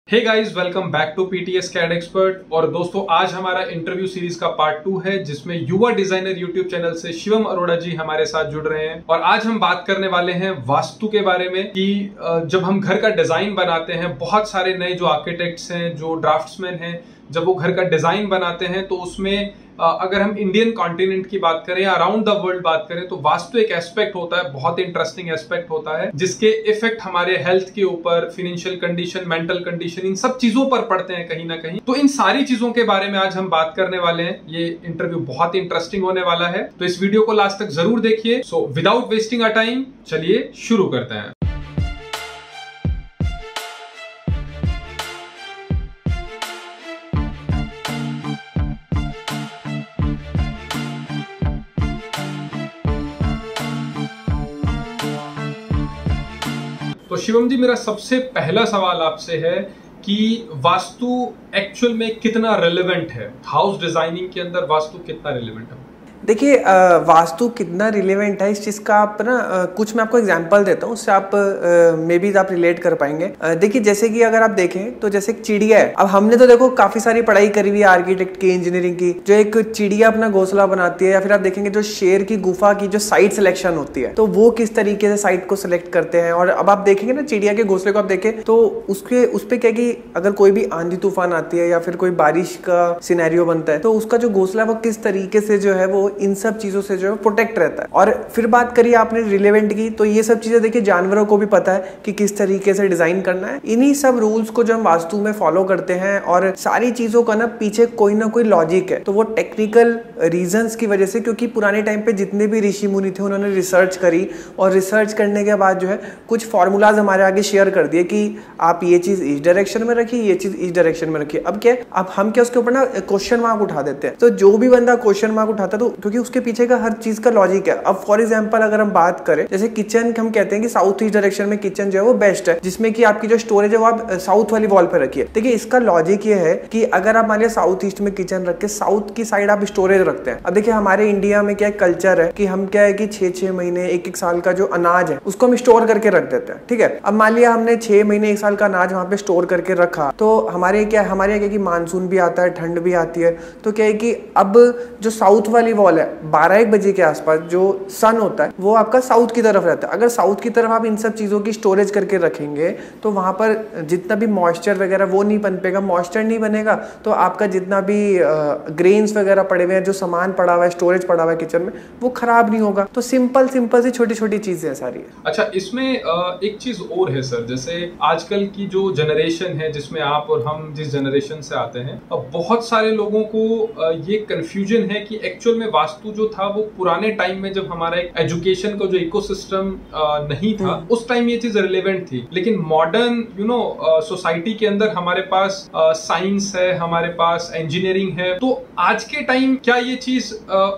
Hey guys, welcome back to PTS CAD expert. और दोस्तों, आज हमारा इंटरव्यू सीरीज का पार्ट 2 है, जिसमें युवा डिजाइनर यूट्यूब चैनल से शिवम अरोड़ा जी हमारे साथ जुड़ रहे हैं। और आज हम बात करने वाले हैं वास्तु के बारे में कि जब हम घर का डिजाइन बनाते हैं, बहुत सारे नए जो आर्किटेक्ट्स हैं, जो ड्राफ्ट्समैन हैं, जब वो घर का डिजाइन बनाते हैं तो उसमें अगर हम इंडियन कॉन्टिनेंट की बात करें या अराउंड द वर्ल्ड बात करें, तो वास्तु एक एस्पेक्ट होता है, बहुत इंटरेस्टिंग एस्पेक्ट होता है, जिसके इफेक्ट हमारे हेल्थ के ऊपर, फाइनेंशियल कंडीशन, मेंटल कंडीशन, इन सब चीजों पर पड़ते हैं कहीं ना कहीं। तो इन सारी चीजों के बारे में आज हम बात करने वाले हैं। ये इंटरव्यू बहुत इंटरेस्टिंग होने वाला है, तो इस वीडियो को लास्ट तक जरूर देखिए। So without wasting a time, चलिए शुरू करते हैं। तो शिवम जी, मेरा सबसे पहला सवाल आपसे है कि वास्तु एक्चुअल में कितना रेलेवेंट है? हाउस डिजाइनिंग के अंदर वास्तु कितना रेलेवेंट है? देखिए, वास्तु कितना रिलेवेंट है इस चीज़ का आप ना कुछ मैं आपको एग्जांपल देता हूँ, उससे आप मे बी आप रिलेट कर पाएंगे। देखिए, जैसे कि अगर आप देखें तो जैसे एक चिड़िया है। अब हमने तो देखो काफ़ी सारी पढ़ाई करी हुई है आर्किटेक्ट की, इंजीनियरिंग की। जो एक चिड़िया अपना घोंसला बनाती है, या फिर आप देखेंगे जो शेर की गुफा की जो साइट सिलेक्शन होती है, तो वो किस तरीके से साइट को सिलेक्ट करते हैं। और अब आप देखेंगे ना चिड़िया के घोंसले को आप देखें तो उस पर क्या कि अगर कोई भी आंधी तूफान आती है या फिर कोई बारिश का सिनेरियो बनता है, तो उसका जो घोंसला वो किस तरीके से जो है वो इन सब चीजों से जो है प्रोटेक्ट रहता है। और फिर बात करिए आपने रिलेवेंट की, तो ये सब चीजें देखिए जानवरों को भी पता है कि किस तरीके से डिजाइन करना है। इन्हीं सब रूल्स को जो हम वास्तु में फॉलो करते हैं, और सारी चीजों का ना पीछे कोई ना कोई लॉजिक है। तो वो टेक्निकल रीजंस की वजह से, क्योंकि पुराने टाइम पे जितने भी ऋषि मुनि थे उन्होंने रिसर्च करी, और रिसर्च करने के बाद जो है कुछ फॉर्मूलाज हमारे आगे शेयर कर दिए कि आप ये चीज इस डायरेक्शन में रखिए, ये चीज इस डायरेक्शन में रखिए। अब क्या, अब हम क्या उसके ऊपर ना क्वेश्चन मार्क उठा देते हैं। तो जो भी बंदा क्वेश्चन मार्क उठाता है, तो क्योंकि उसके पीछे का हर चीज का लॉजिक है। अब फॉर एग्जांपल अगर हम बात करें, जैसे किचन, हम कहते हैं कि साउथ ईस्ट डायरेक्शन में किचन जो है वो बेस्ट है, जिसमें कि आपकी जो स्टोरेज है वो आप साउथ वाली वॉल पे रखिए। देखिए, इसका लॉजिक ये है कि अगर आप मान लिया साउथ ईस्ट में किचन रख के साउथ की साइड आप स्टोरेज रखते हैं। अब देखिए, हमारे इंडिया में क्या कल्चर है कि हम क्या है कि 6-6 महीने 1-1 साल का जो अनाज है उसको हम स्टोर करके रख देते हैं। ठीक है, अब मान लिया हमने 6 महीने 1 साल का अनाज वहां पे स्टोर करके रखा, तो हमारे यहाँ क्या कि मानसून भी आता है, ठंड भी आती है, तो क्या है कि अब जो साउथ वाली वॉल है 12-1 बजे के आसपास जो सन होता है वो आपका साउथ की तरफ रहता है। अगर साउथ की तरफ आप इन सब चीजों की स्टोरेज करके रखेंगे, तो वहां पर जितना भी मॉइस्चर वगैरह वो नहीं पनपेगा। मॉइस्चर नहीं बनेगा तो आपका जितना भी ग्रेन्स वगैरह पड़े हुए हैं, जो सामान पड़ा हुआ है, स्टोरेज पड़ा हुआ है किचन में, वो खराब नहीं होगा। तो सिंपल सी छोटी छोटी चीजें सारी है। अच्छा, इसमें एक चीज और है सर, जैसे आजकल की जो जनरेशन है, जिसमें आप और हम जिस जनरेशन से आते हैं, अब बहुत सारे लोगों को ये कंफ्यूजन है कि एक्चुअल में वास्तु जो था वो पुराने टाइम में, जब हमारा एक एजुकेशन का जो इकोसिस्टम नहीं था, उस टाइम ये चीज रिलेवेंट थी। लेकिन मॉडर्न सोसाइटी के अंदर हमारे पास साइंस है, हमारे पास इंजीनियरिंग है, तो आज के टाइम क्या ये चीज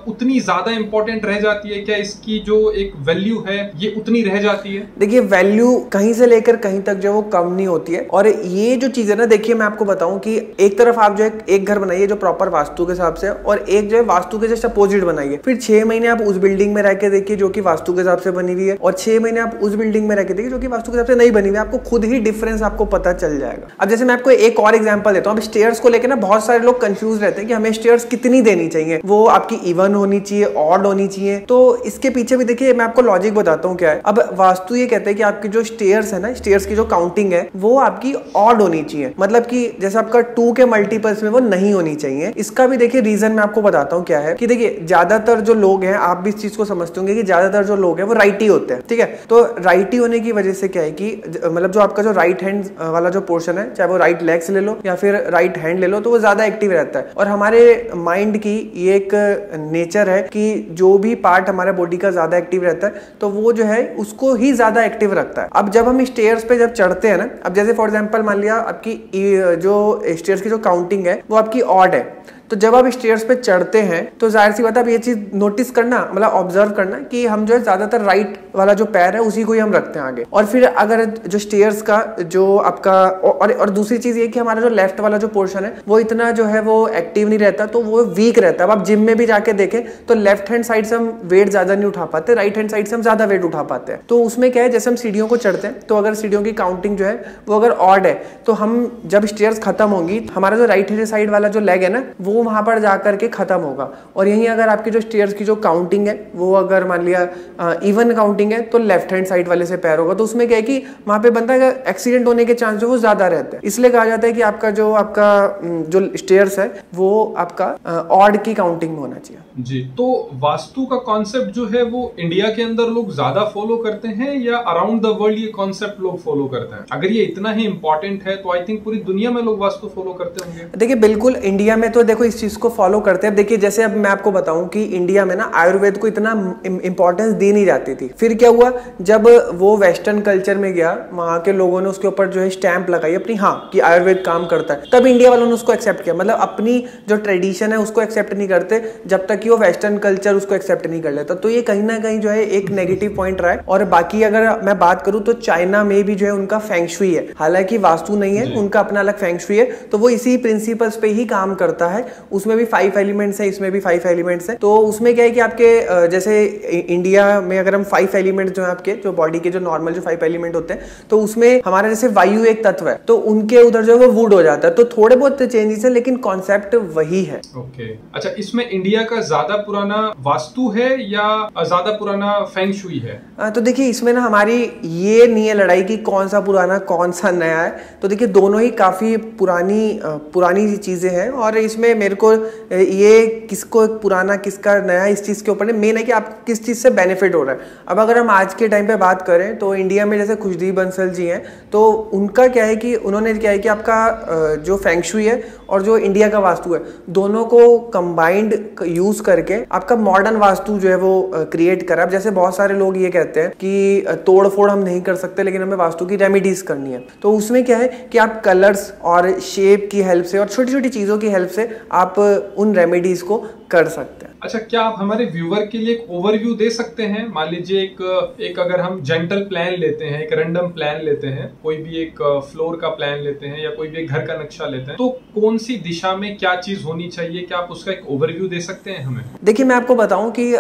उतनी ज्यादा इंपॉर्टेंट रह जाती है? क्या इसकी जो एक वैल्यू है ये उतनी रह जाती है? देखिए, वैल्यू कहीं से लेकर कहीं तक जो वो कम नहीं होती है। और ये जो चीज है ना, देखिए मैं आपको बताऊं कि एक तरफ आप जो एक घर बनाइए जो प्रॉपर वास्तु के हिसाब से, और एक जो है वास्तु के जस्ट अपोजिट बनाइए। फिर 6 महीने आप उस बिल्डिंग में रह के देखिए जो कि वास्तु के हिसाब से बनी हुई है, और 6 महीने आप उस बिल्डिंग में रह के देखिए जो कि वास्तु के हिसाब से नहीं बनी हुई है। आपको खुद ही डिफरेंस आपको पता चल जाएगा। अब जैसे मैं आपको एक और एग्जांपल देता हूं। अब स्टेयर्स को लेकर ना बहुत सारे लोग कंफ्यूज रहते हैं कि हमें स्टेयर्स कितनी देनी चाहिए, वो आपकी इवन होनी चाहिए, ऑड होनी चाहिए। तो इसके पीछे भी देखिए मैं आपको लॉजिक बताता हूँ क्या है। अब वास्तु ये कहते हैं कि आपकी जो स्टेयर्स है ना, स्टेयर्स की जो काउंटिंग है वो आपकी ऑड होनी चाहिए, मतलब कि जैसे आपका 2 के मल्टीपल्स में वो नहीं होनी चाहिए। इसका भी देखिए रीजन मैं आपको बताता हूँ क्या है कि देखिए, ज्यादातर जो लोग हैं, आप भी इस चीज को समझते होंगे कि ज्यादातर जो लोग हैं वो राइटी होते हैं। ठीक है, तो राइटी होने की वजह से क्या है कि मतलब जो आपका जो राइट हैंड वाला जो पोर्शन है, चाहे वो राइट लेग से ले लो या फिर राइट हैंड ले लो, तो वो ज्यादा एक्टिव रहता है। और हमारे माइंड की ये एक नेचर है कि जो भी पार्ट हमारे बॉडी का ज्यादा एक्टिव रहता है तो वो जो है उसको ही ज्यादा एक्टिव रखता है। अब जब हम स्टेयर्स पे जब चढ़ते हैं ना, अब जैसे फॉर एग्जांपल मान लिया आपकी जो स्टेयर्स की जो काउंटिंग है वो आपकी ऑड है, तो जब आप स्टेयर्स पे चढ़ते हैं तो जाहिर सी बात है आप ये चीज नोटिस करना, मतलब ऑब्जर्व करना कि हम जो है ज्यादातर राइट वाला जो पैर है उसी को ही हम रखते हैं आगे। और फिर अगर जो स्टेयर्स का जो आपका और दूसरी चीज ये कि हमारा जो लेफ्ट वाला जो पोर्शन है वो इतना जो है वो एक्टिव नहीं रहता, तो वो वीक रहता है। अब आप जिम में भी जाके देखें तो लेफ्ट हैंड साइड से हम वेट ज्यादा नहीं उठा पाते, राइट हैंड साइड से हम ज्यादा वेट उठा पाते हैं। तो उसमें क्या है, जैसे हम सीढ़ियों को चढ़ते हैं तो अगर सीढ़ियों की काउंटिंग जो है वो अगर ऑड है तो हम जब स्टेयर्स खत्म होंगी हमारा जो राइट हैंड साइड वाला जो लेग है ना वो वहां पर जाकर के खत्म होगा। और यहीं अगर आपकी जो स्टेयर्स की जो काउंटिंग है वो अगर मान लिया इवन काउंटिंग है तो लेफ्ट हैंड साइड वाले से पैर होगा, तो उसमें क्या है कि वहां पे बनता है एक्सीडेंट होने के चांस जो वो ज्यादा रहते हैं। इसलिए कहा जाता है कि आपका जो स्टेयर्स है वो आपका ऑड की काउंटिंग में होना चाहिए। जी, तो वास्तु का कॉन्सेप्ट जो है वो इंडिया के अंदर लोग ज्यादा फॉलो करते हैं या अराउंड द वर्ल्ड ये कॉन्सेप्ट लोग फॉलो करते हैं? अगर ये इतना ही इंपॉर्टेंट है तो आई थिंक पूरी दुनिया में लोग वास्तु फॉलो करते होंगे। देखिए बिल्कुल, इंडिया में तो देखो इस चीज को फॉलो करते हैं। देखिए जैसे अब मैं आपको बताऊं कि इंडिया में ना आयुर्वेद को इतना इंपॉर्टेंस दी नहीं जाती थी। फिर क्या हुआ, जब वो वेस्टर्न कल्चर में गया, वहां के लोगों ने उसके ऊपर जो है स्टैंप लगाई अपनी, हाँ कि आयुर्वेद काम करता है, तब इंडिया वालों ने उसको एक्सेप्ट किया। मतलब अपनी जो ट्रेडिशन है उसको एक्सेप्ट नहीं करते जब तक कि वो वेस्टर्न कल्चर उसको एक्सेप्ट नहीं कर लेता। तो ये कहीं ना कहीं जो है एक नेगेटिव पॉइंट रहा है। और बाकी अगर मैं बात करूं तो चाइना में भी जो है उनका फेंग शुई है, हालांकि वास्तु नहीं है, उनका अपना अलग फेंग शुई है, तो वो इसी प्रिंसिपल्स पे ही काम करता है। उसमें भी 5 एलिमेंट्स है, इसमें भी 5 एलिमेंट्स है। तो उसमें क्या है कि आपके जैसे इंडिया में अगर हम 5 एलिमेंट्स जो है आपके जो बॉडी के जो नॉर्मल जो 5 एलिमेंट होते हैं तो उसमें हमारा जैसे वायु एक तत्व है तो उनके उधर जो है वो वुड हो जाता है। तो थोड़े बहुत चेंजेस है लेकिन कॉन्सेप्ट वही है। ओके, अच्छा, इसमें इंडिया का ज्यादा पुराना वास्तु है या ज्यादा पुराना फेंग शुई है? तो देखिए इसमें ना हमारी ये नहीं है लड़ाई कि कौन सा पुराना कौन सा नया है। तो देखिए दोनों ही काफी पुरानी चीजें हैं और इसमें मेरे को ये किसको पुराना किसका नया इस चीज के ऊपर मेन है कि आपको किस चीज से बेनिफिट हो रहा है। अब अगर हम आज के टाइम पे बात करें तो इंडिया में जैसे खुशदीप बंसल जी हैं, तो उनका क्या है कि उन्होंने क्या है कि आपका जो फेंग शुई है और जो इंडिया का वास्तु है दोनों को कंबाइंड यूज करके आपका मॉडर्न वास्तु जो है वो क्रिएट करा। अब जैसे बहुत सारे लोग ये कहते हैं कि तोड़ फोड़ हम नहीं कर सकते लेकिन हमें वास्तु की रेमेडीज करनी है। तो उसमें क्या है कि आप कलर्स और शेप की हेल्प से और छोटी छोटी चीजों की हेल्प से आप उन रेमेडीज को कर सकते हैं। अच्छा, क्या आप हमारे व्यूवर के लिए एक ओवरव्यू दे सकते हैं? मान लीजिए एक अगर हम जेंटल प्लान लेते हैं, एक रैंडम प्लान लेते हैं, कोई भी एक फ्लोर का प्लान लेते हैं या कोई भी एक घर का नक्शा लेते हैं, तो कौन सी दिशा में क्या चीज होनी चाहिए? क्या आप उसका एक ओवरव्यू दे सकते हैं हमें? देखिए मैं आपको बताऊं कि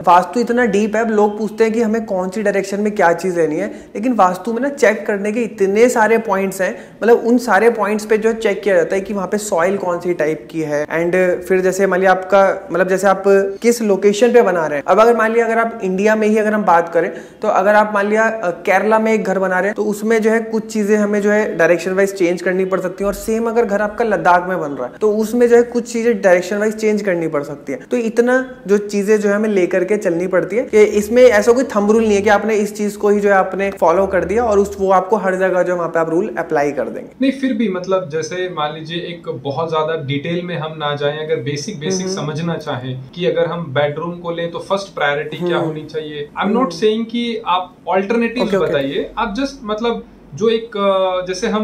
वास्तु इतना डीप है। अब लोग पूछते हैं कि हमें कौन सी डायरेक्शन में क्या चीज लेनी है, लेकिन वास्तु में ना चेक करने के इतने सारे पॉइंट्स हैं। मतलब उन सारे पॉइंट्स पे जो चेक किया जाता है कि वहां पे सॉइल कौन सी टाइप की है, एंड फिर जैसे मान लिया आपका मतलब जैसे आप किस लोकेशन पे बना रहे हैं। अब अगर मान लिया अगर आप इंडिया में ही अगर हम बात करें तो अगर आप मान लिया केरला में एक घर बना रहे हैं तो उसमें जो है कुछ चीजें हमें जो है डायरेक्शन वाइज चेंज करनी पड़ सकती है। और सेम अगर घर आपका लद्दाख में बन रहा है तो उसमें जो है कुछ चीजें डायरेक्शन वाइज चेंज करनी पड़ सकती है। तो इतना जो चीजें जो है हमें लेकर के चलनी पड़ती है कि इसमें ऐसा कोई थंब रूल नहीं है कि आपने इस चीज को ही जो है आपने फॉलो कर दिया और वो आपको हर जगह जो वहां पे आप रूल अप्लाई कर देंगे। नहीं, फिर भी मतलब जैसे मान लीजिए एक बहुत ज्यादा डिटेल में हम ना जाएं, अगर बेसिक समझना चाहें कि अगर हम बेडरूम को लें तो फर्स्ट प्रायोरिटी क्या होनी चाहिए। आई एम नॉट सेइंग कि आप ऑल्टरनेटिव्स बताइए, आप जस्ट मतलब जो एक जैसे हम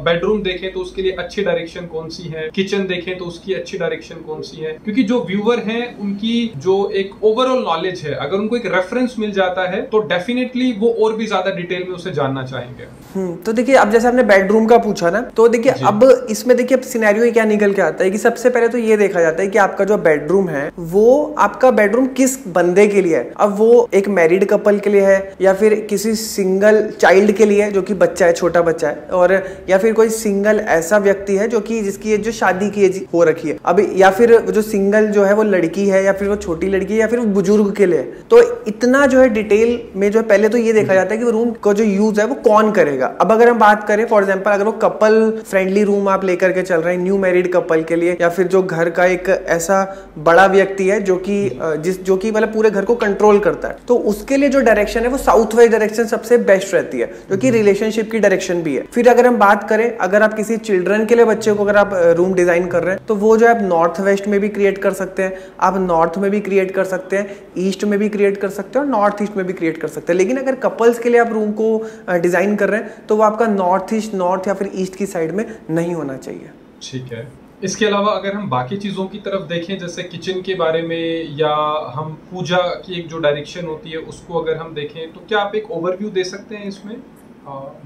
बेडरूम देखें तो उसके लिए अच्छी डायरेक्शन कौन सी है, किचन देखें तो उसकी अच्छी डायरेक्शन कौन सी है, क्योंकि जो व्यूअर हैं उनकी जो एक ओवरऑल नॉलेज है अगर उनको एक रेफरेंस मिल जाता है तो डेफिनेटली वो और भी ज्यादा डिटेल में उसे जानना चाहेंगे। तो देखिए अब जैसे आपने बेडरूम का पूछा ना, तो देखिए अब इसमें देखिए अब सिनेरियो क्या निकल के आता है कि सबसे पहले तो ये देखा जाता है कि आपका जो बेडरूम है वो आपका बेडरूम किस बंदे के लिए है। अब वो एक मैरिड कपल के लिए है या फिर किसी सिंगल चाइल्ड के लिए जो कि बच्चा है, छोटा बच्चा है, और या फिर कोई सिंगल ऐसा व्यक्ति है जो कि जिसकी जो शादी की एज हो रखी है। अब या फिर जो सिंगल जो है वो लड़की है या फिर वो छोटी लड़की है या फिर वो बुजुर्ग के लिए। तो इतना जो है डिटेल में जो है पहले तो ये देखा जाता है कि वो रूम का जो यूज है वो कौन करेगा। अब अगर हम बात करें फॉर एग्जांपल अगर वो कपल फ्रेंडली रूम आप लेकर के चल रहे हैं न्यू मैरिड कपल के लिए, या फिर जो घर का एक ऐसा बड़ा व्यक्ति है जो कि मतलब पूरे घर को कंट्रोल करता है, तो उसके लिए जो डायरेक्शन है वो साउथ वेस्ट डायरेक्शन सबसे बेस्ट रहती है जो कि रिलेशनशिप की डायरेक्शन भी है। फिर अगर हम बात करें अगर आप किसी चिल्ड्रन के लिए बच्चे को अगर आप रूम डिजाइन कर रहे हैं तो वो जो आप नॉर्थ वेस्ट में भी क्रिएट कर सकते हैं, आप नॉर्थ में भी क्रिएट कर सकते हैं, ईस्ट में भी क्रिएट कर सकते हैं और नॉर्थ ईस्ट में भी क्रिएट कर सकते हैं। लेकिन अगर कपल्स के लिए आप रूम को डिजाइन कर रहे हैं तो वो आपका नॉर्थ ईस्ट, नॉर्थ या फिर ईस्ट की साइड में नहीं होना चाहिए। ठीक है। इसके अलावा अगर हम बाकी चीज़ों की तरफ देखें, जैसे किचन के बारे में या हम पूजा की एक जो डायरेक्शन होती है उसको अगर हम देखें, तो क्या आप एक ओवरव्यू दे सकते हैं इसमें?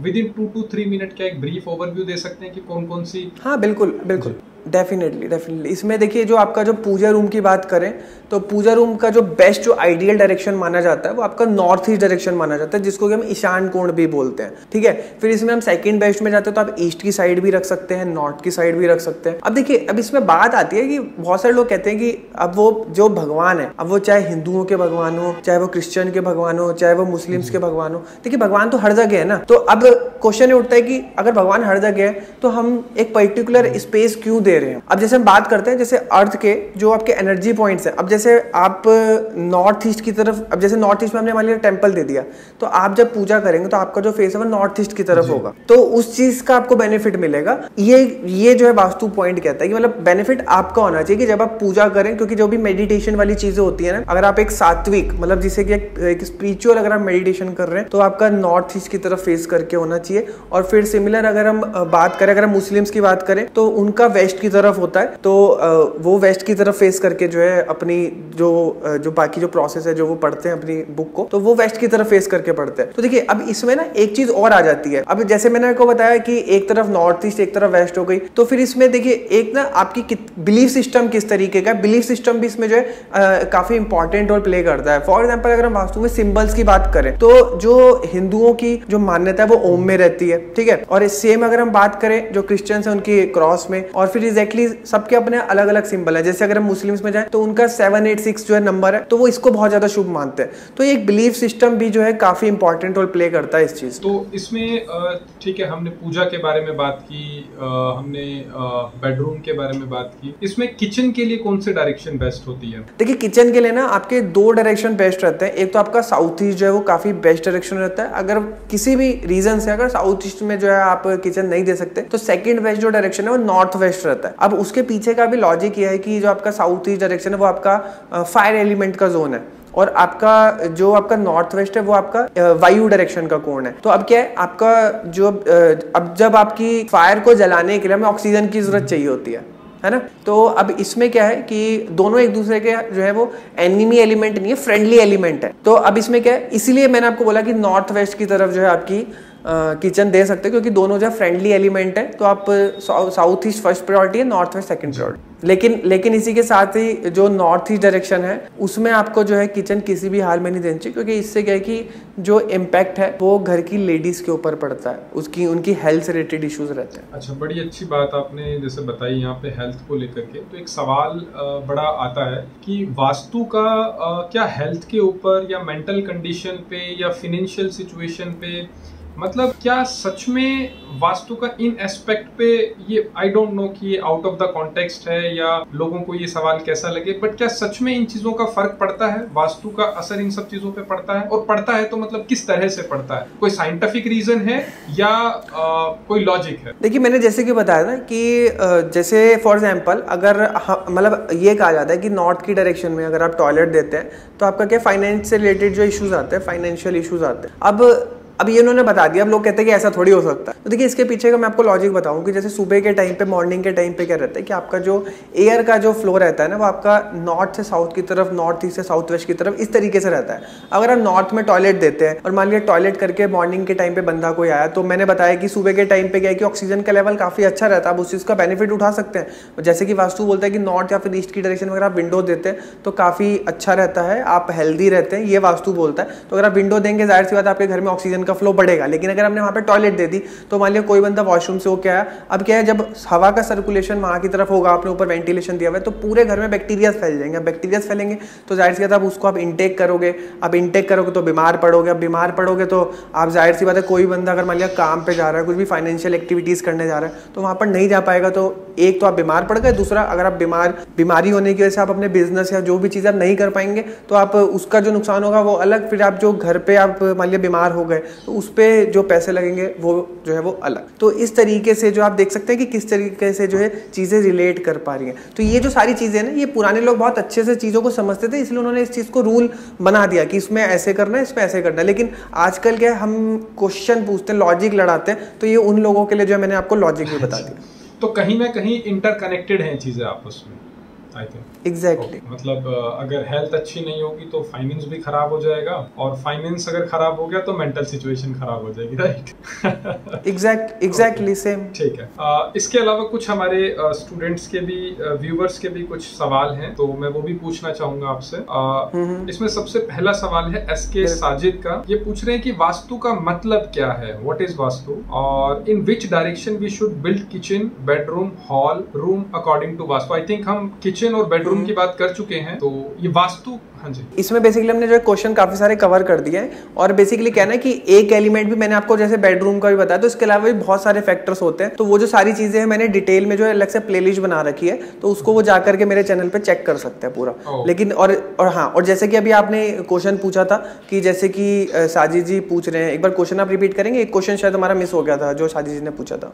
विद इन 2 to 3 मिनट क्या एक ब्रीफ ओवरव्यू दे सकते हैं कि कौन कौन सी? हाँ बिल्कुल बिल्कुल, डेफिनेटली इसमें देखिए, जो आपका जो पूजा रूम की बात करें तो पूजा रूम का जो बेस्ट जो आइडियल डायरेक्शन माना जाता है वो आपका नॉर्थ ईस्ट डायरेक्शन माना जाता है, जिसको कि हम ईशान कोण भी बोलते हैं। ठीक है, फिर इसमें हम सेकंड बेस्ट में जाते हैं तो आप ईस्ट की साइड भी रख सकते हैं, नॉर्थ की साइड भी रख सकते हैं। अब देखिए, अब इसमें बात आती है कि बहुत सारे लोग कहते हैं कि अब वो जो भगवान है, अब वो चाहे हिंदुओं के भगवान हो, चाहे वो क्रिश्चियन के भगवान हो, चाहे वो मुस्लिम्स के भगवान हो, देखिए भगवान तो हर जगह है ना। तो अब क्वेश्चन ये उठता है कि अगर भगवान हर जगह है तो हम एक पर्टिकुलर स्पेस क्यों दे रहे हैं? अब जैसे हम बात करते हैं जैसे अर्थ के जो आपके एनर्जी पॉइंट्स है, अब जैसे आप नॉर्थ ईस्ट की तरफ, अब जैसे नॉर्थ ईस्ट में हमने मान लिया टेंपल दे दिया, तो आप जब पूजा करेंगे तो आपका जो फेस है वो नॉर्थ ईस्ट की तरफ होगा, तो उस चीज का आपको बेनिफिट मिलेगा। ये जो है वास्तु पॉइंट कहता है कि मतलब बेनिफिट आपका होना चाहिए कि जब आप पूजा करें, क्योंकि जो भी मेडिटेशन वाली चीजें होती है ना, अगर आप एक सात्विक मतलब जिसे कि एक स्पिरिचुअल अगर आप मेडिटेशन कर रहे हैं तो आपका नॉर्थ ईस्ट की तरफ फेस करके होना चाहिए। और फिर सिमिलर अगर हम बात करें, अगर हम मुस्लिम्स की बात करें तो उनका वेस्ट की तरफ होता है, तो वो वेस्ट की तरफ फेस करके जो है अपनी जो बाकी जो प्रोसेस है जो वो पढ़ते हैं अपनी बुक को, तो वो वेस्ट की तरफ फेस करके पढ़ते हैं। तो देखिए, अब इसमें ना एक चीज और आ जाती है। अब जैसे मैंने आपको बताया कि एक तरफ नॉर्थ ईस्ट एक तरफ वेस्ट हो गई, तो फिर इसमें देखिए एक ना आपकी बिलीफ सिस्टम किस तरीके का, बिलीफ सिस्टम भी इसमें जो है काफी इंपॉर्टेंट रोल प्ले करता है। फॉर एग्जाम्पल अगर हम वास्तु में सिंबल्स की बात करें तो जो हिंदुओं की जो मान्यता है वो ओम में रहती है, ठीक है। और सेम अगर हम बात करें जो क्रिश्चियंस है उनकी क्रॉस में, और फिर एग्जैक्टली सबके अपने अलग अलग सिंबल है। जैसे अगर हम मुस्लिम्स में जाए तो उनका 786 जो है नंबर है, तो वो इसको बहुत ज्यादा शुभ मानते हैं। तो एक बिलीफ सिस्टम भी जो है काफी इंपॉर्टेंट रोल प्ले करता है इस चीज। तो इसमें ठीक है, हमने पूजा के बारे में बात की, हमने बेडरूम के बारे में बात की। इसमें किचन के लिए कौन सी डायरेक्शन बेस्ट होती है? देखिए, किचन के लिए ना आपके 2 डायरेक्शन बेस्ट रहते हैं। एक तो आपका साउथ ईस्ट जो है वो काफी बेस्ट डायरेक्शन रहता है। अगर किसी भी रीजन से अगर साउथ ईस्ट में जो है आप किचन नहीं दे सकते तो सेकंड बेस्ट जो डायरेक्शन है वो नॉर्थ वेस्ट रहता है। अब उसके पीछे का भी लॉजिक ये है कि जो आपका साउथ ईस्ट डायरेक्शन है वो आपका फायर एलिमेंट का जोन है, और आपका जो आपका नॉर्थ वेस्ट है वो आपका वायु डायरेक्शन का कोण है। तो अब क्या है, आपका जो अब जब आपकी फायर को जलाने के लिए हमें ऑक्सीजन की जरूरत चाहिए होती है ना। तो अब इसमें क्या है कि दोनों एक दूसरे के जो है वो एनिमी एलिमेंट नहीं है, फ्रेंडली एलिमेंट है। तो अब इसमें क्या है, इसीलिए मैंने आपको बोला कि नॉर्थ वेस्ट की तरफ जो है आपकी किचन दे सकते हैं, क्योंकि दोनों जो फ्रेंडली एलिमेंट है। तो आप साउथ ईस्ट फर्स्ट प्रायोरिटी है, नॉर्थ वेस्ट सेकंड प्रायोरिटी। लेकिन इसी के साथ ही जो नॉर्थ ईस्ट डायरेक्शन है उसमें आपको जो है किचन किसी भी हाल में नहीं देनी चाहिए, क्योंकि इससे क्या है कि जो इम्पैक्ट है वो घर की लेडीज के ऊपर पड़ता है, उनकी हेल्थ से रिलेटेड इश्यूज रहते हैं। अच्छा, बड़ी अच्छी बात आपने जैसे बताई यहाँ पे हेल्थ को लेकर के। तो एक सवाल बड़ा आता है कि वास्तु का क्या हेल्थ के ऊपर या मेंटल कंडीशन पे या फिनेंशियल सिचुएशन पे, मतलब क्या सच में वास्तु का इन एस्पेक्ट पे, ये आई डोंट नो कि ये आउट ऑफ द कॉन्टेक्स्ट है या लोगों को ये सवाल कैसा लगे, बट क्या सच में इन चीजों का फर्क पड़ता है? वास्तु का असर इन सब चीजों पे पड़ता है? और पड़ता है तो मतलब किस तरह से पड़ता है? कोई साइंटिफिक रीजन है या कोई लॉजिक है? देखिए, मैंने जैसे कि बताया ना कि जैसे फॉर एग्जाम्पल अगर मतलब ये कहा जाता है कि नॉर्थ की डायरेक्शन में अगर आप टॉयलेट देते हैं तो आपका क्या फाइनेंस से रिलेटेड जो इश्यूज आते हैं, फाइनेंशियल इश्यूज आते हैं। अब ये उन्होंने बता दिया, अब लोग कहते हैं कि ऐसा थोड़ी हो सकता है। तो देखिए, इसके पीछे का मैं आपको लॉजिक बताऊं कि जैसे सुबह के टाइम पे, मॉर्निंग के टाइम पे क्या रहता है कि आपका जो एयर का जो फ्लो रहता है ना वो आपका नॉर्थ से साउथ की तरफ, नॉर्थ ईस्ट से साउथ वेस्ट की तरफ इस तरीके से रहता है। अगर आप नॉर्थ में टॉयलेट देते हैं और मान लिया टॉयलेट करके मॉर्निंग के टाइम पे बंदा कोई आया, तो मैंने बताया कि सुबह के टाइम पे क्या है कि ऑक्सीजन का लेवल काफी अच्छा रहता है, आप उस चीज का बेनिफिट उठा सकते हैं। जैसे कि वास्तु बोलता है कि नॉर्थ या फिर ईस्ट की डायरेक्शन में अगर आप विंडो देते हैं तो काफी अच्छा रहता है, आप हेल्दी रहते हैं, ये वास्तु बोलता है। तो अगर आप विंडो देंगे, जाहिर सी बात आपके घर में ऑक्सीजन का फ्लो बढ़ेगा। लेकिन अगर हमने वहां पे टॉयलेट दे दी तो मान लिया कोई बंदा वॉशरूम से होके आया, अब क्या है, जब हवा का सर्कुलेशन वहां की तरफ होगा, आपने ऊपर वेंटिलेशन दिया हुआ है, तो पूरे घर में बैक्टीरिया फैल जाएंगे। बैक्टीरिया फैलेंगे तो जाहिर सी बात है उसको आप इंटेक करोगे, अब इंटेक करोगे तो बीमार पड़ोगे, अब बीमार पड़ोगे तो आप जाहिर सी बात है कोई बंदा अगर मान लिया काम पे जा रहा है, कुछ भी फाइनेंशियल एक्टिविटीज करने जा रहा है, तो वहां पर नहीं जा पाएगा। तो एक तो आप बीमार पड़ गए, दूसरा अगर आप बीमारी होने की वजह से आप अपने बिजनेस या जो भी चीज़ आप नहीं कर पाएंगे तो आप उसका जो नुकसान होगा वो अलग। फिर आप जो घर पे आप मान लिया बीमार हो गए तो उस पर जो पैसे लगेंगे वो जो है वो अलग। तो इस तरीके से जो आप देख सकते हैं कि किस तरीके से जो है चीज़ें रिलेट कर पा रही हैं। तो ये जो सारी चीज़ें ना, ये पुराने लोग बहुत अच्छे से चीज़ों को समझते थे, इसलिए उन्होंने इस चीज़ को रूल बना दिया कि इसमें ऐसे करना है, इसमें ऐसे करना है। लेकिन आजकल क्या हम क्वेश्चन पूछते हैं, लॉजिक लड़ाते हैं, तो ये उन लोगों के लिए जो है मैंने आपको लॉजिक भी बता दिया। तो कहीं ना कहीं इंटरकनेक्टेड हैं चीजें आपस में, आई थिंक। एग्जैक्टली मतलब अगर हेल्थ अच्छी नहीं होगी तो फाइनेंस भी खराब हो जाएगा, और फाइनेंस अगर खराब हो गया तो मेंटल सिचुएशन खराब हो जाएगी, राइट? Exactly same. ठीक है। इसके अलावा कुछ हमारे स्टूडेंट्स के भी, व्यूवर्स के भी कुछ सवाल हैं, तो मैं वो भी पूछना चाहूंगा आपसे। इसमें सबसे पहला सवाल है एसके साजिद का। ये पूछ रहे हैं कि वास्तु का मतलब क्या है, व्हाट इज वास्तु, और in which direction we should build kitchen, bedroom, hall, room according to vastu. I think हम किचन और बेडरूम की बात कर चुके हैं, तो ये वास्तु। हाँ जी, इसमें बेसिकली हमने जो क्वेश्चन काफी सारे कवर कर दिए हैं, और बेसिकली कहना है कि एक एलिमेंट भी मैंने आपको जैसे बेडरूम का भी बताया, तो इसके अलावा भी बहुत सारे फैक्टर्स होते हैं। तो वो जो सारी चीजें हैं मैंने डिटेल में जो है अलग से प्लेलिस्ट बना रखी है, तो उसको वो जाकर के मेरे चैनल पे चेक कर सकते हैं पूरा। लेकिन और हाँ, और जैसे कि अभी आपने क्वेश्चन पूछा था कि जैसे कि साजिद जी पूछ रहे हैं, एक बार क्वेश्चन आप रिपीट करेंगे, एक क्वेश्चन शायद हमारा मिस हो गया था जो साजिद जी ने पूछा था।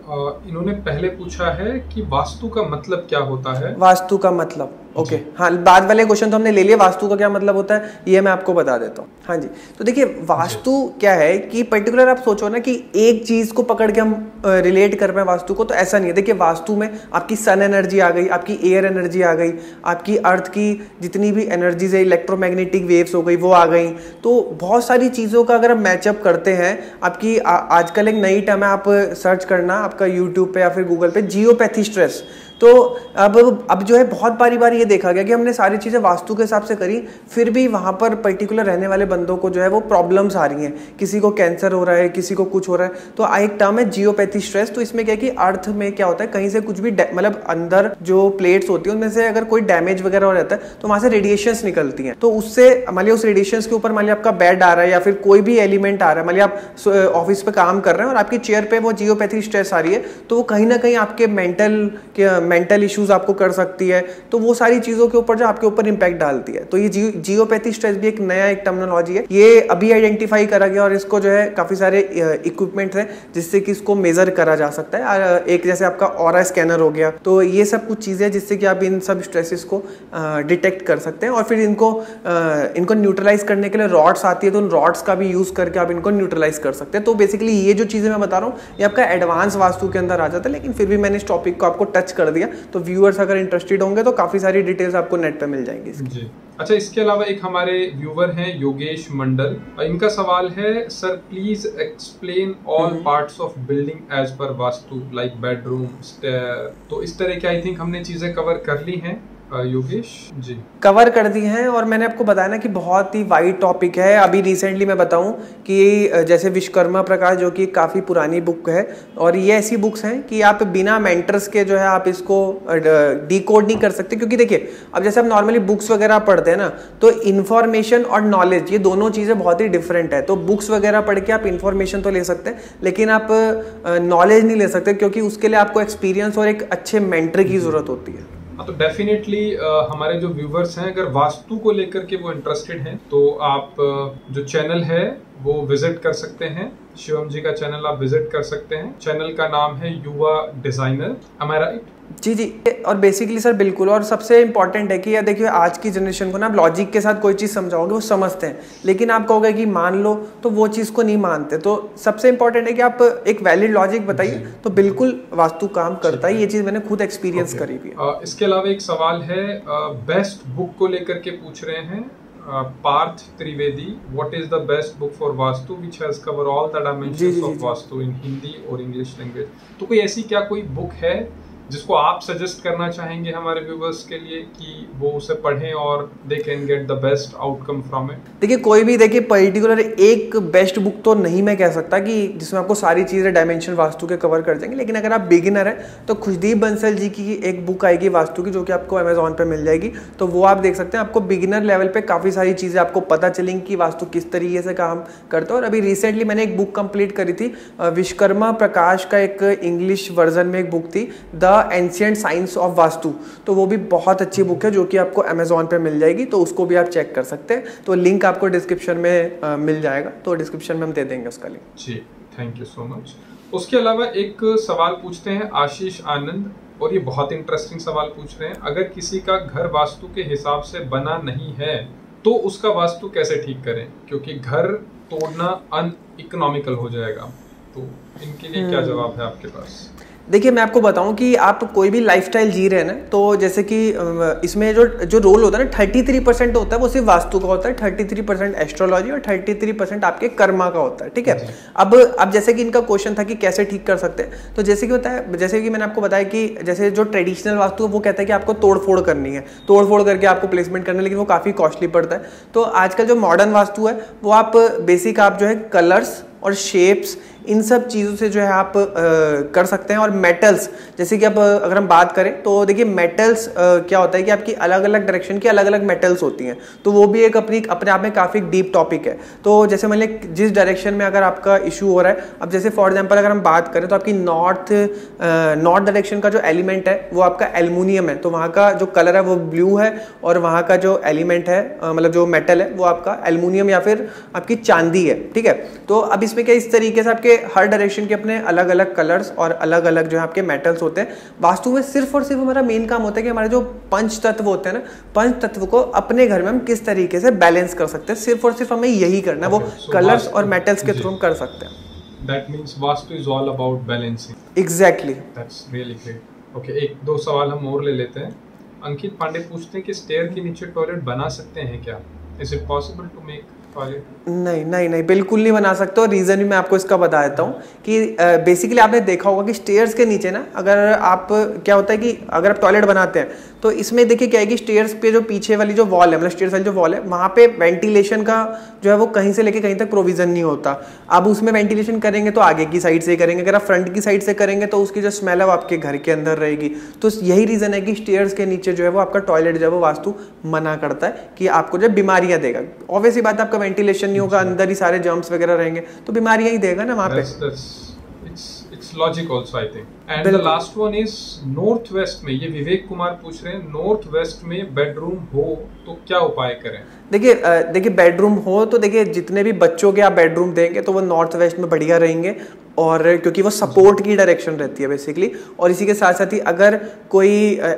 इन्होंने पहले पूछा है कि वास्तु का मतलब क्या होता है। वास्तु का मतलब, ओके हाँ, बाद वाले क्वेश्चन तो हमने ले लिए, वास्तु का क्या मतलब होता है ये मैं आपको बता देता हूँ। हाँ जी, तो देखिए वास्तु क्या है कि पर्टिकुलर आप सोचो ना कि एक चीज को पकड़ के हम रिलेट कर पाए वास्तु को, तो ऐसा नहीं है। देखिए वास्तु में आपकी सन एनर्जी आ गई, आपकी एयर एनर्जी आ गई, आपकी अर्थ की जितनी भी एनर्जीज है, इलेक्ट्रोमैग्नेटिक वेव्स हो गई, वो आ गई। तो बहुत सारी चीज़ों का अगर हम मैचअप करते हैं, आपकी आजकल एक नई टर्म है, आप सर्च करना आपका यूट्यूब पे या फिर गूगल पे, जियोपैथी स्ट्रेस। तो अब जो है बहुत बारी ये देखा गया कि हमने सारी चीज़ें वास्तु के हिसाब से करी, फिर भी वहाँ पर पर्टिकुलर रहने वाले बंदों को जो है वो प्रॉब्लम्स आ रही हैं, किसी को कैंसर हो रहा है, किसी को कुछ हो रहा है। तो एक टर्म है जियोपैथी स्ट्रेस। तो इसमें क्या है कि अर्थ में क्या होता है, कहीं से कुछ भी मतलब अंदर जो प्लेट्स होती है उनमें से अगर कोई डैमेज वगैरह हो जाता है तो वहाँ से रेडिएशंस निकलती हैं। तो उससे मान लिया उस रेडिएशंस के ऊपर मान लिया आपका बेड आ रहा है या फिर कोई भी एलिमेंट आ रहा है, मान लिया आप ऑफिस पे काम कर रहे हैं और आपकी चेयर पे वो जियोपैथी स्ट्रेस आ रही है, तो वो कहीं ना कहीं आपके मेंटल इश्यूज आपको कर सकती है। तो वो सारी चीजों के ऊपर जो आपके ऊपर इंपैक्ट डालती है। तो ये जियोपैथी स्ट्रेस भी एक नया एक टर्मिनोलॉजी है, ये अभी आइडेंटिफाई करा गया, और इसको जो है काफी सारे इक्विपमेंट है जिससे कि इसको मेजर करा जा सकता है। एक जैसे आपका ऑरा स्कैनर हो गया, तो ये सब कुछ चीजें जिससे कि आप इन सब स्ट्रेसेस को डिटेक्ट कर सकते हैं, और फिर इनको न्यूट्रलाइज करने के लिए रॉड्स आती है, तो उन रॉड्स का भी यूज करके आप इनको न्यूट्रलाइज कर सकते हैं। तो बेसिकली ये जो चीजें मैं बता रहा हूँ ये आपका एडवांस वास्तु के अंदर आ जाता है, लेकिन फिर भी मैंने इस टॉपिक को आपको टच कर दिया। तो व्यूअर्स अगर इंटरेस्टेड होंगे तो काफी सारी डिटेल्स आपको नेट पे मिल जाएंगी जी। अच्छा, इसके अलावा एक हमारे व्यूवर हैं योगेश मंडल, इनका सवाल है, sir please explain all parts of building as पर वास्तु, लाइक बेडरूम, स्टेयर। तो इस तरह की आई थिंक हमने चीजें कवर कर ली हैं योगेश जी, कवर कर दी हैं। और मैंने आपको बताया ना कि बहुत ही वाइड टॉपिक है। अभी रिसेंटली मैं बताऊं कि जैसे विश्वकर्मा प्रकाश जो कि काफ़ी पुरानी बुक है, और ये ऐसी बुक्स हैं कि आप बिना मेंटर्स के जो है आप इसको डिकोड नहीं कर सकते। क्योंकि देखिए अब जैसे आप नॉर्मली बुक्स वगैरह पढ़ते हैं ना, तो इन्फॉर्मेशन और नॉलेज ये दोनों चीज़ें बहुत ही डिफरेंट है। तो बुक्स वगैरह पढ़ के आप इन्फॉर्मेशन तो ले सकते हैं, लेकिन आप नॉलेज नहीं ले सकते, क्योंकि उसके लिए आपको एक्सपीरियंस और एक अच्छे मेंटर की ज़रूरत होती है। तो डेफिनेटली हमारे जो व्यूवर्स हैं अगर वास्तु को लेकर के वो इंटरेस्टेड हैं, तो आप जो चैनल है वो विजिट कर सकते हैं, शिवम जी का चैनल आप विजिट कर सकते हैं। चैनल का नाम है युवा डिजाइनर, am I right? जी। और बेसिकली सर बिल्कुल, और सबसे इंपॉर्टेंट है कि यार देखिए आज की जनरेशन को ना आप लॉजिक के साथ कोई चीज़ समझाओगे वो समझते हैं, लेकिन आप कहोगे कि मान लो तो वो चीज़ को नहीं मानते। तो सबसे इंपॉर्टेंट है कि आप एक वैलिड लॉजिक बताइए, तो बिल्कुल वास्तु काम करता है। ये चीज़ मैंने खुद एक्सपीरियंस करी भी है। इसके अलावा एक सवाल है, बेस्ट बुक को लेकर के पूछ रहे हैं Parth Trivedi, what is the best book for vastu which has cover all the dimensions of vastu in Hindi और इंग्लिश लैंग्वेज। तो कोई ऐसी क्या कोई बुक है जिसको आप सजेस्ट करना चाहेंगे हमारे व्यूवर्स के लिए कि वो उसे पढ़ें और they can get the best outcome from it? देखिए कोई भी देखिए पर्टिकुलर एक बेस्ट बुक तो नहीं मैं कह सकता कि जिसमें आपको सारी चीज़ें डायमेंशन वास्तु के कवर कर देंगे, लेकिन अगर आप बिगिनर हैं तो खुशदीप बंसल जी की एक बुक आएगी वास्तु की, जो कि आपको अमेजोन पे मिल जाएगी। तो वो आप देख सकते हैं, आपको बिगिनर लेवल पे काफ़ी सारी चीज़ें आपको पता चलेंगी कि वास्तु किस तरीके से काम करता है। और अभी रिसेंटली मैंने एक बुक कंप्लीट करी थी, विश्वकर्मा प्रकाश का एक इंग्लिश वर्जन में एक बुक थी, the ancient science of vastu. तो वो भी बहुत अच्छी बुक है जो कि आपको अमेजोन पे मिल जाएगी, तो उसको भी आप चेक कर सकते हैं। तो लिंक आपको डिस्क्रिप्शन में मिल जाएगा, तो डिस्क्रिप्शन में हम दे देंगे उसका लिंक। जी, थैंक यू सो मच। उसके अलावा एक सवाल पूछते हैं आशीष आनंद, और ये बहुत इंटरेस्टिंग सवाल पूछ रहे हैं, अगर किसी का घर वास्तु के हिसाब से बना नहीं है तो उसका वास्तु कैसे ठीक करें, क्योंकि घर तोड़ना अनइकोनॉमिकल हो जाएगा। तो इनके लिए क्या जवाब है आपके पास? देखिए मैं आपको बताऊं कि आप कोई भी लाइफस्टाइल जी रहे हैं ना, तो जैसे कि इसमें जो रोल होता है ना 33% होता है वो सिर्फ वास्तु का होता है, 33% एस्ट्रोलॉजी और 33% आपके कर्मा का होता है, ठीक है। अब जैसे कि इनका क्वेश्चन था कि कैसे ठीक कर सकते हैं, तो जैसे कि होता है, जैसे कि मैंने आपको बताया कि जैसे जो ट्रेडिशनल वास्तु है वो कहता है कि आपको तोड़ फोड़ करनी है, तोड़ फोड़ करके आपको प्लेसमेंट करना है, लेकिन वो काफ़ी कॉस्टली पड़ता है। तो आजकल जो मॉडर्न वास्तु है वो आप बेसिक आप जो है कलर्स और शेप्स इन सब चीज़ों से जो है आप कर सकते हैं। और मेटल्स, जैसे कि अब अगर हम बात करें तो देखिए मेटल्स क्या होता है कि आपकी अलग अलग डायरेक्शन की अलग अलग मेटल्स होती हैं, तो वो भी एक अपने आप में काफ़ी डीप टॉपिक है। तो जैसे मान लीजिए जिस डायरेक्शन में अगर आपका इशू हो रहा है, अब जैसे फॉर एग्जांपल अगर हम बात करें तो आपकी नॉर्थ डायरेक्शन का जो एलिमेंट है वो आपका एल्युमिनियम है, तो वहाँ का जो कलर है वो ब्लू है, और वहाँ का जो एलिमेंट है मतलब जो मेटल है वो आपका एल्युमिनियम या फिर आपकी चांदी है, ठीक है। तो अब इसमें क्या इस तरीके से आपके हर डायरेक्शन के अपने अलग अलग कलर्स और अलग अलग जो है आपके मेटल्स होते हैं। वास्तु में सिर्फ और सिर्फ हमारा मेन काम होता है कि हमारे जो पंच तत्व होते हैं ना, पंच तत्व को अपने घर में हम किस तरीके से बैलेंस कर सकते हैं, सिर्फ और सिर्फ हमें यही करना है। वो कलर्स और मेटल्स के थ्रू हम कर सकते हैं। That means vastu is all about balancing. Exactly. That's really great. Okay, एक दो सवाल हम और ले लेते हैं। अंकित पांडे पूछते हैं कि स्टेयर के नीचे टॉयलेट बना सकते हैं क्या? Is it possible to make toilet? नहीं, बिल्कुल नहीं बना सकते। और रीज़न भी मैं आपको इसका बता देता हूँ कि बेसिकली आपने देखा होगा कि स्टेयर्स के नीचे ना, अगर आप क्या होता है कि अगर आप टॉयलेट बनाते हैं तो इसमें देखिए क्या है कि स्टेयर्स पे जो पीछे वाली जो वॉल है, मतलब स्टेयर्स वाली जो वॉल है, वहाँ पे वेंटिलेशन का जो है वो कहीं से लेके कहीं तक प्रोविजन नहीं होता। अब उसमें वेंटिलेशन करेंगे तो आगे की साइड से करेंगे, अगर आप फ्रंट की साइड से करेंगे तो उसकी जो स्मेल है वो आपके घर के अंदर रहेगी। तो यही रीज़न है कि स्टेयर्स के नीचे जो है वो आपका टॉयलेट जो है वो वास्तु मना करता है कि आपको जो बीमारियाँ देगा। ऑब्वियस ही बात, आपका वेंटिलेशन नहीं होगा, अंदर ही सारे जर्म्स वगैरह रहेंगे तो बीमारियां ही देगा ना वहां पे। It's logic also I think. And the last one is north west में, ये विवेक कुमार पूछ रहे हैं, नॉर्थ वेस्ट में बेडरूम हो तो क्या उपाय करें? देखिए बेडरूम हो तो देखिए जितने भी बच्चों के आप बेडरूम देंगे तो वो नॉर्थ वेस्ट में बढ़िया रहेंगे, और क्योंकि वो सपोर्ट की डायरेक्शन रहती है बेसिकली। और इसी के साथ साथ ही अगर कोई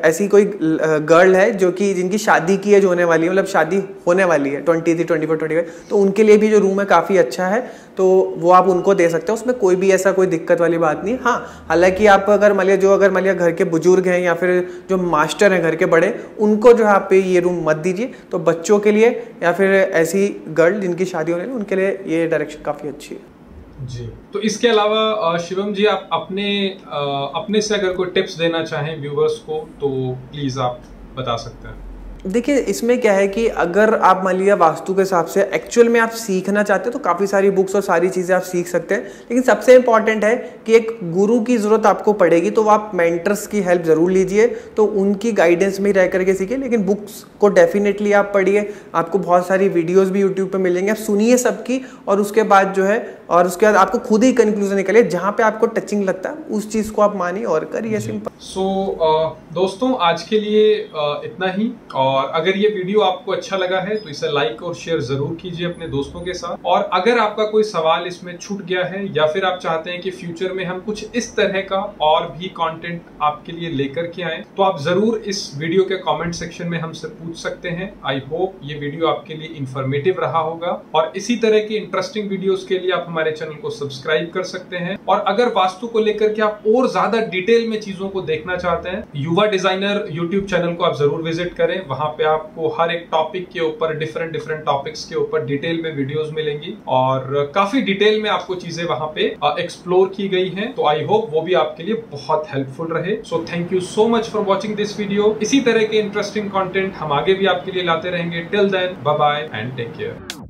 ऐसी कोई गर्ल है जो कि जिनकी शादी की एज होने वाली है, मतलब शादी होने वाली है 23, 24, 25, तो उनके लिए भी जो रूम है काफ़ी अच्छा है, तो वो आप उनको दे सकते हो, उसमें कोई भी ऐसा कोई दिक्कत वाली बात नहीं। हाँ, हालांकि आप अगर मान लिया घर के बुजुर्ग हैं या फिर जो मास्टर हैं घर के बड़े, उनको जो है आप ये रूम मत दीजिए। तो बच्चों के लिए या फिर ऐसी गर्ल जिनकी शादी होने उनके लिए ये डायरेक्शन काफ़ी अच्छी है जी। तो इसके अलावा शिवम जी, आप अपने से अगर कोई टिप्स देना चाहें व्यूवर्स को तो प्लीज़ आप बता सकते हैं। देखिए इसमें क्या है कि अगर आप मान लिया वास्तु के हिसाब से एक्चुअल में आप सीखना चाहते हो तो काफ़ी सारी बुक्स और सारी चीज़ें आप सीख सकते हैं, लेकिन सबसे इंपॉर्टेंट है कि एक गुरु की ज़रूरत आपको पड़ेगी, तो आप मेंटर्स की हेल्प ज़रूर लीजिए, तो उनकी गाइडेंस में ही रह करके सीखिए। लेकिन बुक्स को डेफिनेटली आप पढ़िए, आपको बहुत सारी वीडियोज़ भी यूट्यूब पर मिलेंगे, आप सुनिए सबकी, और उसके बाद जो है और उसके बाद आपको खुद ही कंक्लूजन निकले, जहाँ पे आपको टचिंग लगता है उस चीज़ को आप मानिए और करिए, सिंपल। सो दोस्तों आज के लिए इतना ही, और अगर ये वीडियो आपको अच्छा लगा है तो इसे लाइक और शेयर जरूर कीजिए अपने दोस्तों के साथ। और अगर आपका कोई सवाल इसमें छूट गया है या फिर आप चाहते हैं कि फ्यूचर में हम कुछ इस तरह का और भी कंटेंट आपके लिए लेकर के आए, तो आप जरूर इस वीडियो के कमेंट सेक्शन में हमसे पूछ सकते हैं। आई होप ये वीडियो आपके लिए इंफॉर्मेटिव रहा होगा, और इसी तरह की इंटरेस्टिंग वीडियोस के लिए आप हमारे चैनल को सब्सक्राइब कर सकते हैं। और अगर वास्तु को लेकर के आप और ज्यादा डिटेल में चीजों को देखना चाहते हैं, युवा डिजाइनर यूट्यूब चैनल को आप जरूर विजिट करें। वहां पे आपको हर एक टॉपिक के ऊपर डिफरेंट टॉपिक्स के ऊपर डिटेल में वीडियोस मिलेंगी, और काफी डिटेल में आपको चीजें वहां पे एक्सप्लोर की गई हैं। तो आई होप वो भी आपके लिए बहुत हेल्पफुल रहे। So thank you so much for watching this video. इसी तरह के इंटरेस्टिंग कंटेंट हम आगे भी आपके लिए लाते रहेंगे। Till then, bye bye and take care.